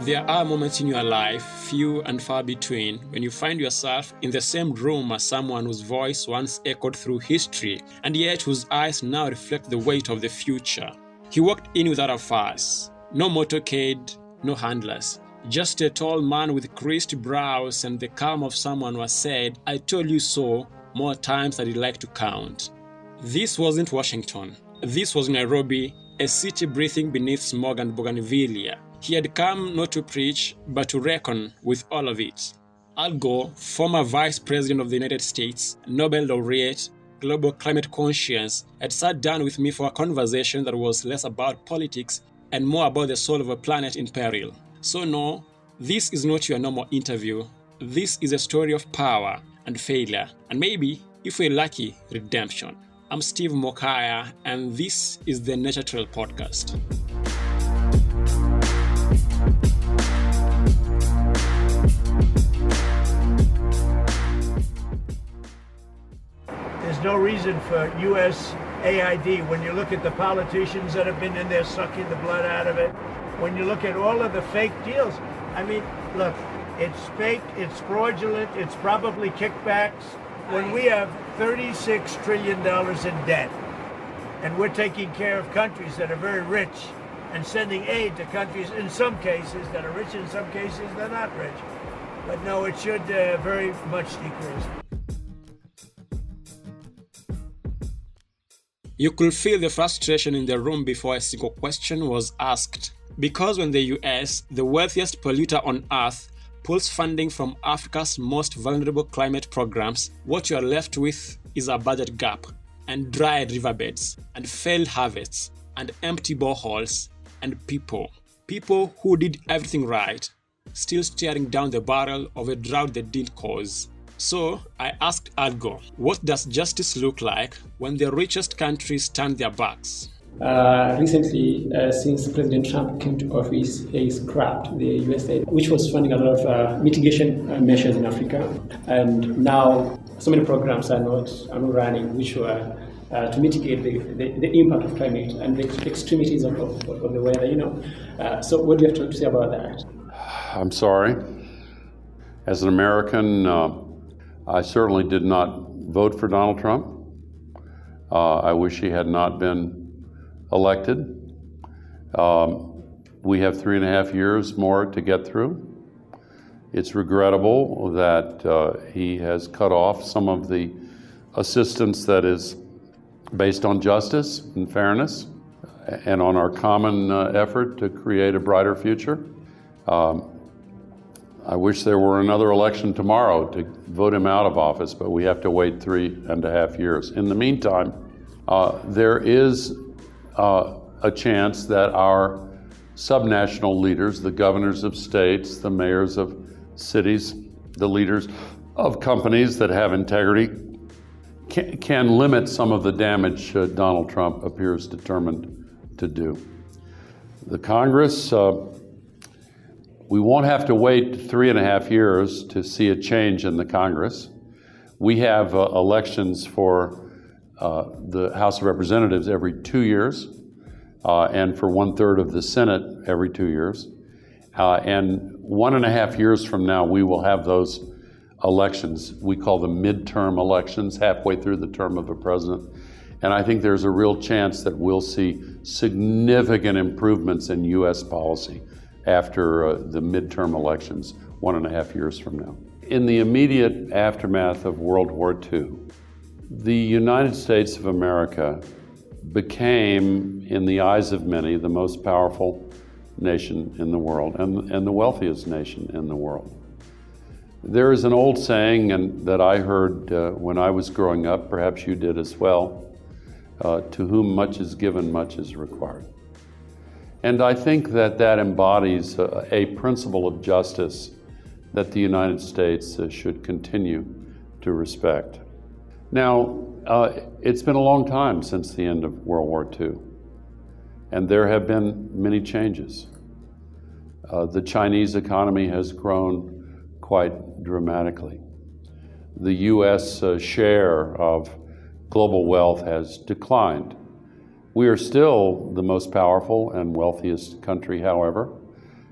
There are moments in your life, few and far between, when you find yourself in the same room as someone whose voice once echoed through history, and yet whose eyes now reflect the weight of the future. He walked in without a fuss, no motorcade, no handlers, just a tall man with creased brows and the calm of someone who has said, "I told you so," more times than he'd like to count. This wasn't Washington. This was Nairobi, a city breathing beneath smog and bougainvillea. He had come not to preach, but to reckon with all of it. Al Gore, former Vice President of the United States, Nobel laureate, global climate conscience, had sat down with me for a conversation that was less about politics and more about the soul of a planet in peril. So no, this is not your normal interview. This is a story of power and failure, and maybe, if we're lucky, redemption. I'm Steve Mokaya, and this is the Nature Trail Podcast. There's no reason for U.S. AID. When you look at the politicians that have been in there sucking the blood out of it, when you look at all of the fake deals, I mean, look, it's fake, it's fraudulent, it's probably kickbacks. When we have $36 trillion in debt, and we're taking care of countries that are very rich and sending aid to countries, in some cases, that are rich, in some cases, they're not rich. But no, it should very much decrease. You could feel the frustration in the room before a single question was asked. Because when the US, the wealthiest polluter on earth, pulls funding from Africa's most vulnerable climate programs, what you are left with is a budget gap, and dry riverbeds, and failed harvests, and empty boreholes, and people. People who did everything right, still staring down the barrel of a drought they didn't cause. So I asked Al Gore, what does justice look like when the richest countries turn their backs? Recently, since President Trump came to office, he scrapped the USAID, which was funding a lot of mitigation measures in Africa. And now so many programs are not running, which were to mitigate the impact of climate and the extremities of the weather, So what do you have to say about that? I'm sorry. As an American, I certainly did not vote for Donald Trump. I wish he had not been elected. We have 3.5 years more to get through. It's regrettable that he has cut off some of the assistance that is based on justice and fairness and on our common effort to create a brighter future. I wish there were another election tomorrow to vote him out of office, but we have to wait 3.5 years. In the meantime, there is a chance that our subnational leaders, the governors of states, the mayors of cities, the leaders of companies that have integrity, can limit some of the damage Donald Trump appears determined to do. The Congress, we won't have to wait 3.5 years to see a change in the Congress. We have elections for the House of Representatives every 2 years, and for 1/3 of the Senate every 2 years. And 1.5 years from now, we will have those elections. We call them midterm elections, halfway through the term of a president. And I think there's a real chance that we'll see significant improvements in U.S. policy after the midterm elections 1.5 years from now. In the immediate aftermath of World War II, the United States of America became, in the eyes of many, the most powerful nation in the world and the wealthiest nation in the world. There is an old saying and that I heard when I was growing up, perhaps you did as well, to whom much is given, much is required. And I think that embodies a principle of justice that the United States should continue to respect. Now, it's been a long time since the end of World War II, and there have been many changes. The Chinese economy has grown quite dramatically. The U.S. Share of global wealth has declined. We are still the most powerful and wealthiest country, however,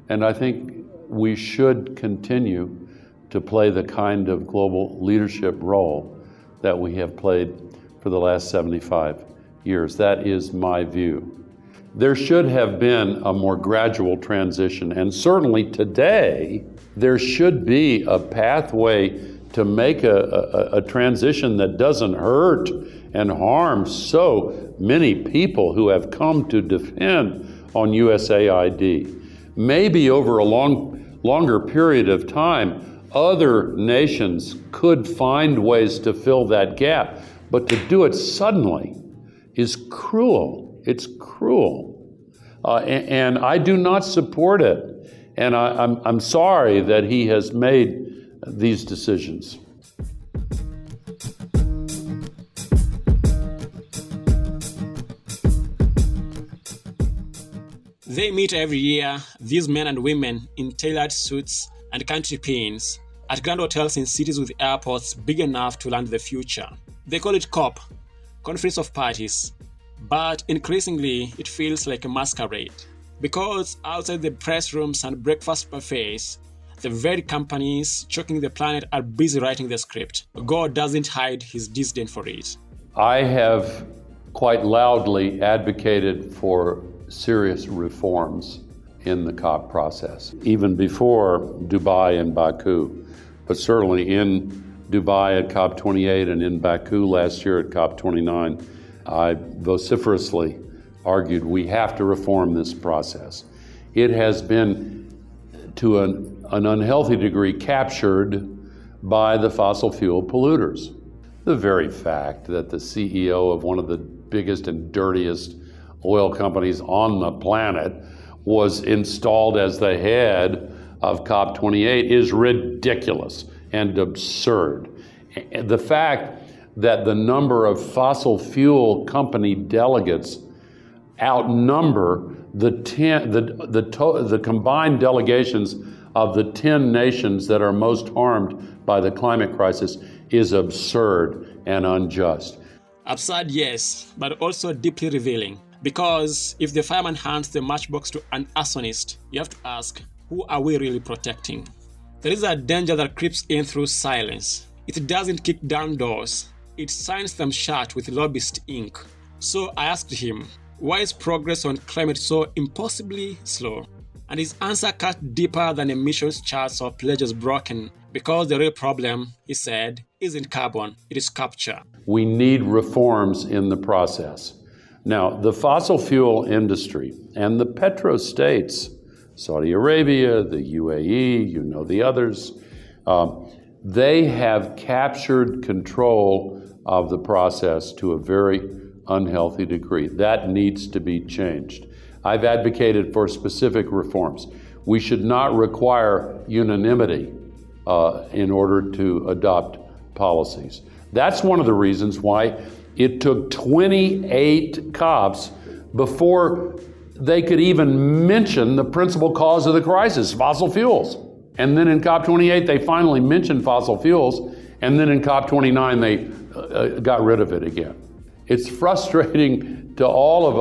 and I think we should continue to play the kind of global leadership role that we have played for the last 75 years. That is my view. There should have been a more gradual transition, and certainly today, there should be a pathway to make a transition that doesn't hurt and harm so many people who have come to depend on USAID. Maybe over a longer period of time, other nations could find ways to fill that gap, but to do it suddenly is cruel. It's cruel. And I do not support it. And I'm sorry that he has made these decisions. They meet every year, these men and women in tailored suits and country pins at grand hotels in cities with airports big enough to land the future. They call it COP, Conference of Parties, but increasingly it feels like a masquerade. Because outside the press rooms and breakfast buffets, the very companies choking the planet are busy writing the script. Gore doesn't hide his disdain for it. I have quite loudly advocated for serious reforms in the COP process, even before Dubai and Baku, but certainly in Dubai at COP28 and in Baku last year at COP29, I vociferously argued we have to reform this process. It has been, to an unhealthy degree, captured by the fossil fuel polluters. The very fact that the CEO of one of the biggest and dirtiest oil companies on the planet was installed as the head of COP28 is ridiculous and absurd. The fact that the number of fossil fuel company delegates outnumber the combined delegations of the 10 nations that are most harmed by the climate crisis is absurd and unjust. Absurd, yes, but also deeply revealing. Because if the fireman hands the matchbox to an arsonist, you have to ask, who are we really protecting? There is a danger that creeps in through silence. It doesn't kick down doors. It signs them shut with lobbyist ink. So I asked him, why is progress on climate so impossibly slow? And his answer cut deeper than emissions charts or pledges broken, because the real problem, he said, isn't carbon, it is capture. We need reforms in the process. Now, the fossil fuel industry and the petrostates, Saudi Arabia, the UAE, you know the others, they have captured control of the process to a very unhealthy degree. That needs to be changed. I've advocated for specific reforms. We should not require unanimity in order to adopt policies. That's one of the reasons why it took 28 COPs before they could even mention the principal cause of the crisis, fossil fuels. And then in COP28, they finally mentioned fossil fuels, and then in COP29, they got rid of it again. It's frustrating to all of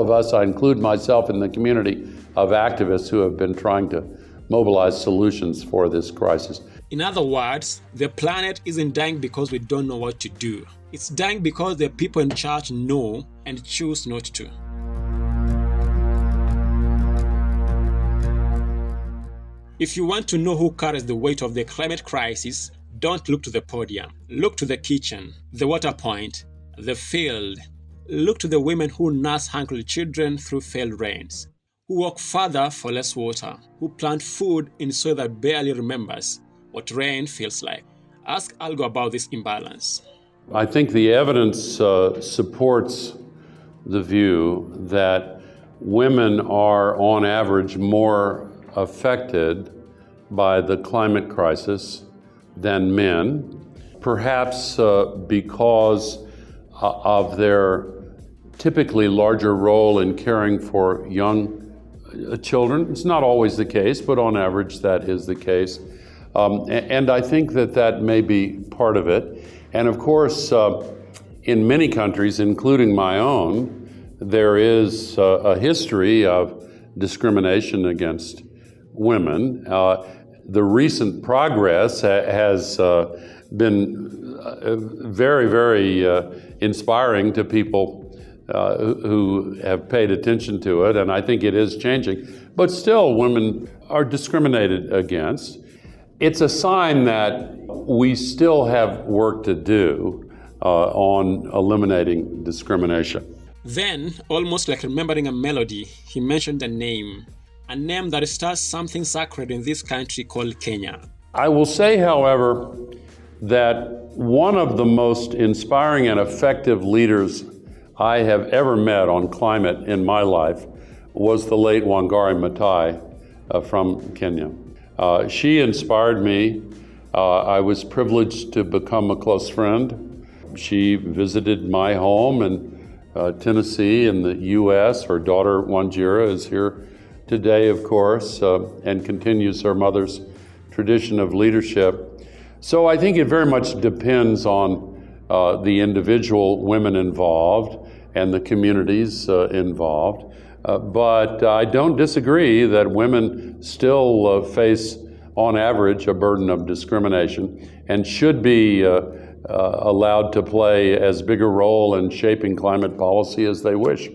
us, I include myself in the community of activists who have been trying to mobilize solutions for this crisis. In other words, the planet isn't dying because we don't know what to do. It's dying because the people in charge know and choose not to. If you want to know who carries the weight of the climate crisis, don't look to the podium. Look to the kitchen, the water point, the field. Look to the women who nurse hungry children through failed rains, who walk further for less water, who plant food in soil that barely remembers what rain feels like. Ask Algo about this imbalance. I think the evidence supports the view that women are, on average, more affected by the climate crisis than men, perhaps because of their typically larger role in caring for young children. It's not always the case, but on average that is the case. And I think that may be part of it. And of course, in many countries, including my own, there is a history of discrimination against women. The recent progress has been very, very inspiring to people who have paid attention to it, and I think it is changing. But still, women are discriminated against. It's a sign that we still have work to do on eliminating discrimination. Then, almost like remembering a melody, he mentioned a name that stirs something sacred in this country called Kenya. I will say, however, that one of the most inspiring and effective leaders I have ever met on climate in my life was the late Wangari Maathai from Kenya. She inspired me. I was privileged to become a close friend. She visited my home in Tennessee in the U.S. Her daughter Wanjira is here today, of course, and continues her mother's tradition of leadership. So I think it very much depends on the individual women involved and the communities involved. But I don't disagree that women still face, on average, a burden of discrimination and should be allowed to play as big a role in shaping climate policy as they wish.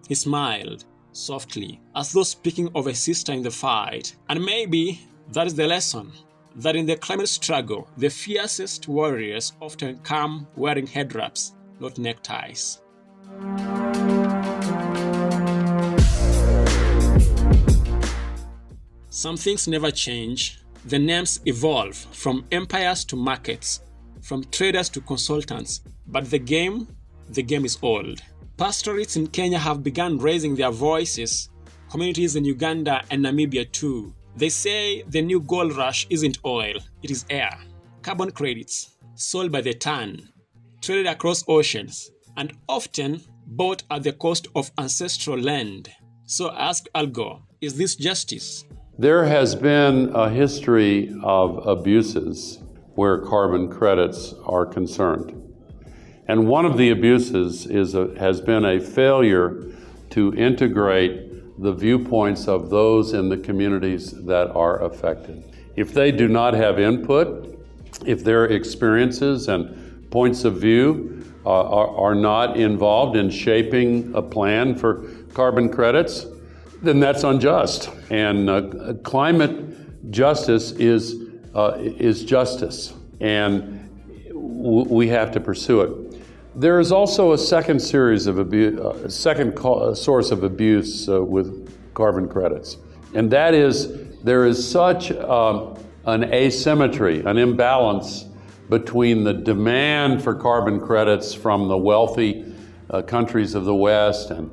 He smiled softly, as though speaking of a sister in the fight. And maybe that is the lesson, that in the climate struggle, the fiercest warriors often come wearing head wraps, not neckties. Some things never change. The names evolve from empires to markets, from traders to consultants. But the game is old. Pastoralists in Kenya have begun raising their voices, communities in Uganda and Namibia too. They say the new gold rush isn't oil, it is air. Carbon credits, sold by the ton, traded across oceans, and often bought at the cost of ancestral land. So ask Al Gore, is this justice? There has been a history of abuses where carbon credits are concerned. And one of the abuses has been a failure to integrate the viewpoints of those in the communities that are affected. If they do not have input, if their experiences and points of view are not involved in shaping a plan for carbon credits, then that's unjust. And climate justice is justice, and we have to pursue it. There is also a second source of abuse with carbon credits, and that is there is such an asymmetry, an imbalance between the demand for carbon credits from the wealthy countries of the West and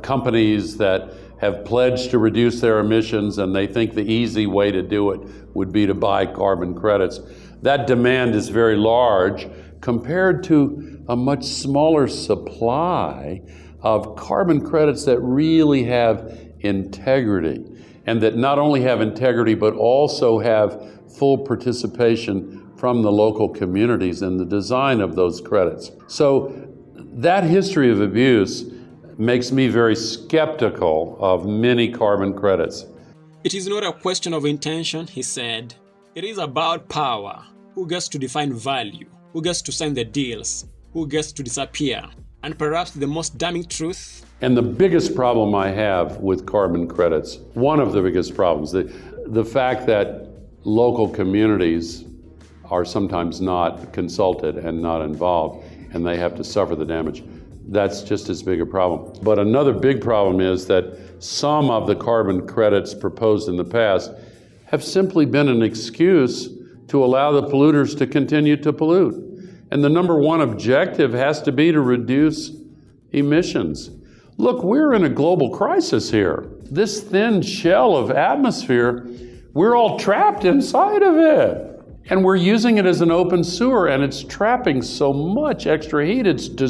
companies that have pledged to reduce their emissions, and they think the easy way to do it would be to buy carbon credits. That demand is very large compared to a much smaller supply of carbon credits that really have integrity, and that not only have integrity but also have full participation from the local communities in the design of those credits. So that history of abuse makes me very skeptical of many carbon credits. It is not a question of intention, he said. It is about power. Who gets to define value? Who gets to sign the deals? Who gets to disappear? And perhaps the most damning truth? And the biggest problem I have with carbon credits, one of the biggest problems, the fact that local communities are sometimes not consulted and not involved, and they have to suffer the damage. That's just as big a problem. But another big problem is that some of the carbon credits proposed in the past have simply been an excuse to allow the polluters to continue to pollute. And the number one objective has to be to reduce emissions. Look, we're in a global crisis here. This thin shell of atmosphere, we're all trapped inside of it. And we're using it as an open sewer, and it's trapping so much extra heat. It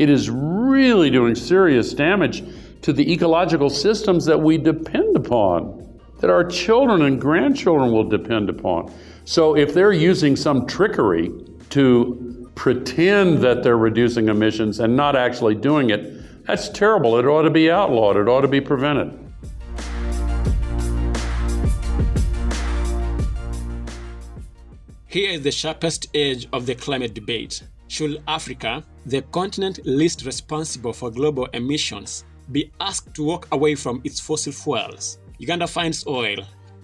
is really doing serious damage to the ecological systems that we depend upon, that our children and grandchildren will depend upon. So if they're using some trickery to pretend that they're reducing emissions and not actually doing it, That's terrible. It ought to be outlawed. It ought to be prevented. Here is the sharpest edge of the climate debate. Should Africa, the continent least responsible for global emissions, be asked to walk away from its fossil fuels? Uganda finds oil,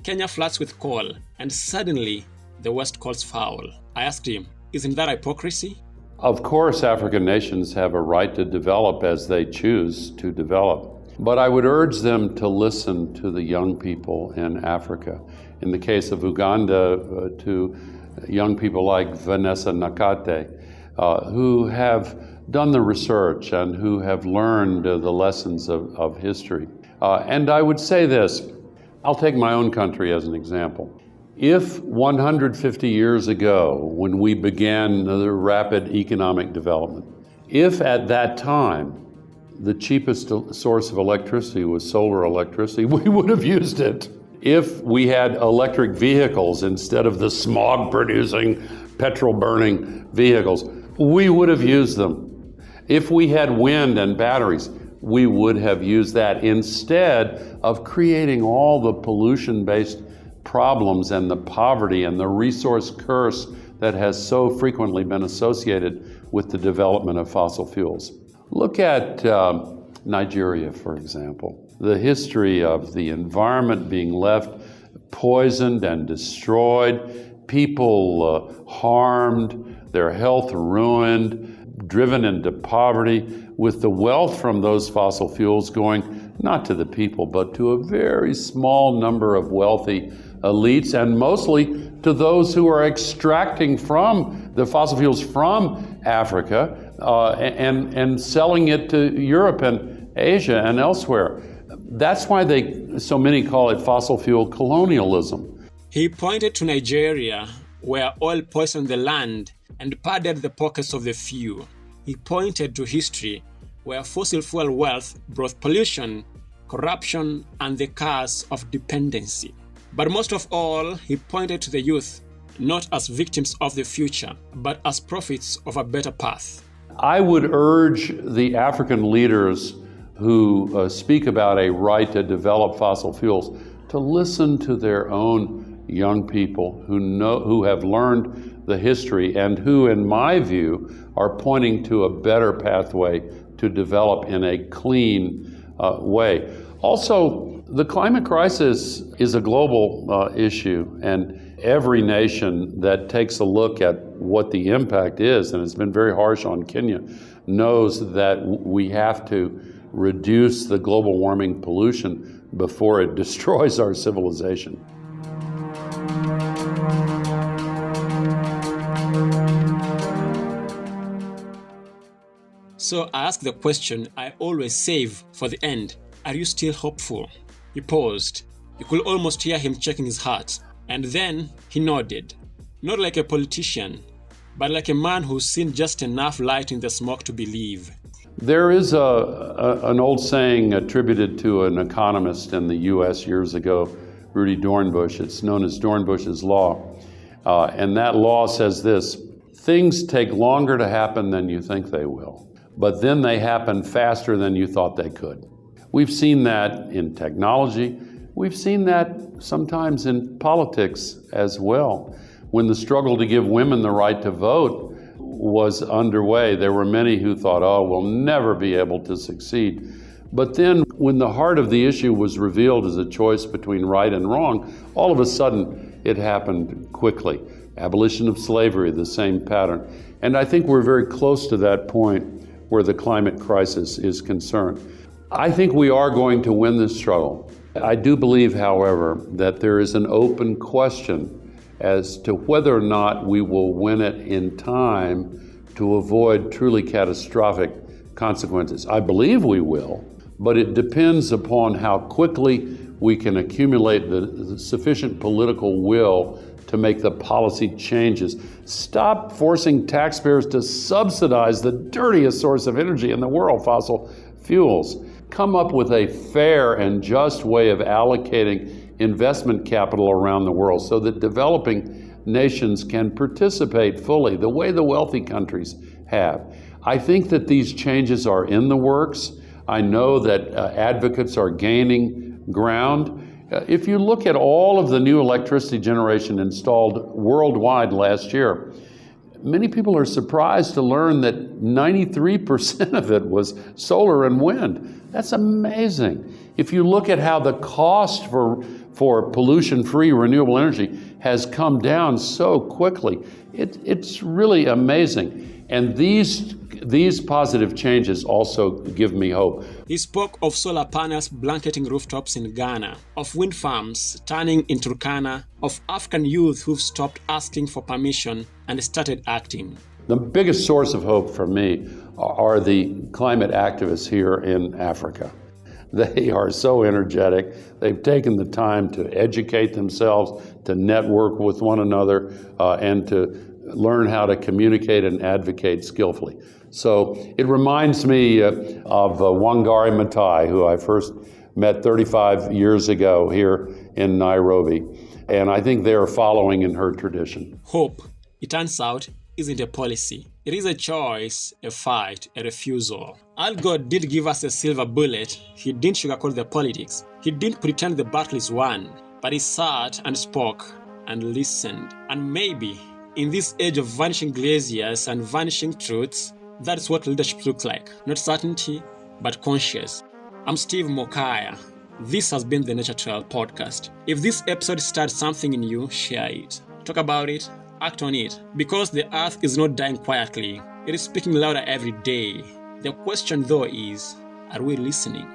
Kenya flirts with coal, and suddenly the West calls foul. I asked him, isn't that hypocrisy? Of course, African nations have a right to develop as they choose to develop. But I would urge them to listen to the young people in Africa. In the case of Uganda, to young people like Vanessa Nakate, who have done the research and who have learned the lessons of history. And I would say this, I'll take my own country as an example. If 150 years ago, when we began the rapid economic development, if at that time the cheapest source of electricity was solar electricity, we would have used it. If we had electric vehicles instead of the smog-producing, petrol-burning vehicles, we would have used them. If we had wind and batteries, we would have used that instead of creating all the pollution-based problems and the poverty and the resource curse that has so frequently been associated with the development of fossil fuels. Look at Nigeria, for example. The history of the environment being left poisoned and destroyed, people harmed, their health ruined, driven into poverty, with the wealth from those fossil fuels going not to the people, but to a very small number of wealthy elites, and mostly to those who are extracting from the fossil fuels from Africa and selling it to Europe and Asia and elsewhere. That's why so many call it fossil fuel colonialism. He pointed to Nigeria, where oil poisoned the land and padded the pockets of the few. He pointed to history, where fossil fuel wealth brought pollution, corruption, and the curse of dependency. But most of all, he pointed to the youth, not as victims of the future, but as prophets of a better path. I would urge the African leaders who speak about a right to develop fossil fuels to listen to their own young people who have learned the history and who, in my view, are pointing to a better pathway to develop in a clean way. Also, the climate crisis is a global issue, and every nation that takes a look at what the impact is, and it's been very harsh on Kenya, knows that we have to reduce the global warming pollution before it destroys our civilization. So I asked the question I always save for the end. Are you still hopeful? He paused. You could almost hear him checking his heart. And then he nodded. Not like a politician, but like a man who's seen just enough light in the smoke to believe. There is an old saying attributed to an economist in the US years ago, Rudy Dornbush. It's known as Dornbush's Law. And that law says this: things take longer to happen than you think they will, but then they happen faster than you thought they could. We've seen that in technology. We've seen that sometimes in politics as well. When the struggle to give women the right to vote was underway, there were many who thought, oh, we'll never be able to succeed. But then when the heart of the issue was revealed as a choice between right and wrong, all of a sudden it happened quickly. Abolition of slavery, the same pattern. And I think we're very close to that point where the climate crisis is concerned. I think we are going to win this struggle. I do believe, however, that there is an open question as to whether or not we will win it in time to avoid truly catastrophic consequences. I believe we will, but it depends upon how quickly we can accumulate the sufficient political will to make the policy changes. Stop forcing taxpayers to subsidize the dirtiest source of energy in the world, fossil fuels. Come up with a fair and just way of allocating investment capital around the world so that developing nations can participate fully the way the wealthy countries have. I think that these changes are in the works. I know that advocates are gaining ground. If you look at all of the new electricity generation installed worldwide last year, many people are surprised to learn that 93% of it was solar and wind. That's amazing. If you look at how the cost for pollution-free renewable energy has come down so quickly, it's really amazing. And these positive changes also give me hope. He spoke of solar panels blanketing rooftops in Ghana, of wind farms turning in Turkana, of African youth who've stopped asking for permission and started acting. The biggest source of hope for me are the climate activists here in Africa. They are so energetic. They've taken the time to educate themselves, to network with one another, and to learn how to communicate and advocate skillfully. So it reminds me of Wangari Maathai, who I first met 35 years ago here in Nairobi. And I think they are following in her tradition. Hope, it turns out, isn't a policy. It is a choice, a fight, a refusal. Al Gore did give us a silver bullet. He didn't sugarcoat the politics. He didn't pretend the battle is won. But he sat and spoke and listened. And maybe in this age of vanishing glaciers and vanishing truths, that's what leadership looks like. Not certainty, but conscious. I'm Steve Mokaya. This has been the Nature Trail podcast. If this episode started something in you, share it. Talk about it, act on it. Because the earth is not dying quietly. It is speaking louder every day. The question though is, are we listening?